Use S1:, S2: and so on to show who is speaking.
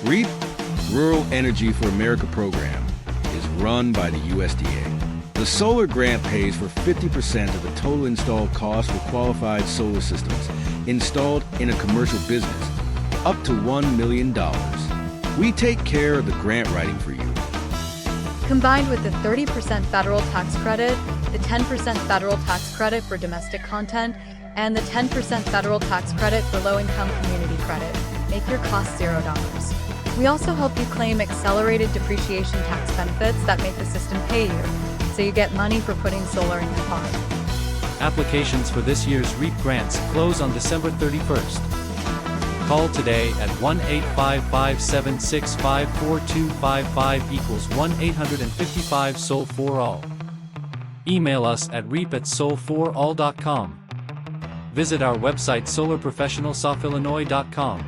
S1: REAP, Rural Energy for America program, is run by the USDA. The solar grant pays for 50% of the total installed cost for qualified solar systems installed in a commercial business, up to $1 million. We take care of the grant writing for you.
S2: Combined with the 30% federal tax credit, the 10% federal tax credit for domestic content, and the 10% federal tax credit for low-income community credit, make your cost $0. We also help you claim accelerated depreciation tax benefits that make the system pay you, so you get money for putting solar in your farm.
S3: Applications for this year's REAP grants close on December 31st. Call today at 1-855-765-4255 equals 1-855-SOL4ALL. Email us at reap@sol4all.com. Visit our website solarprofessionalsouthillinois.com.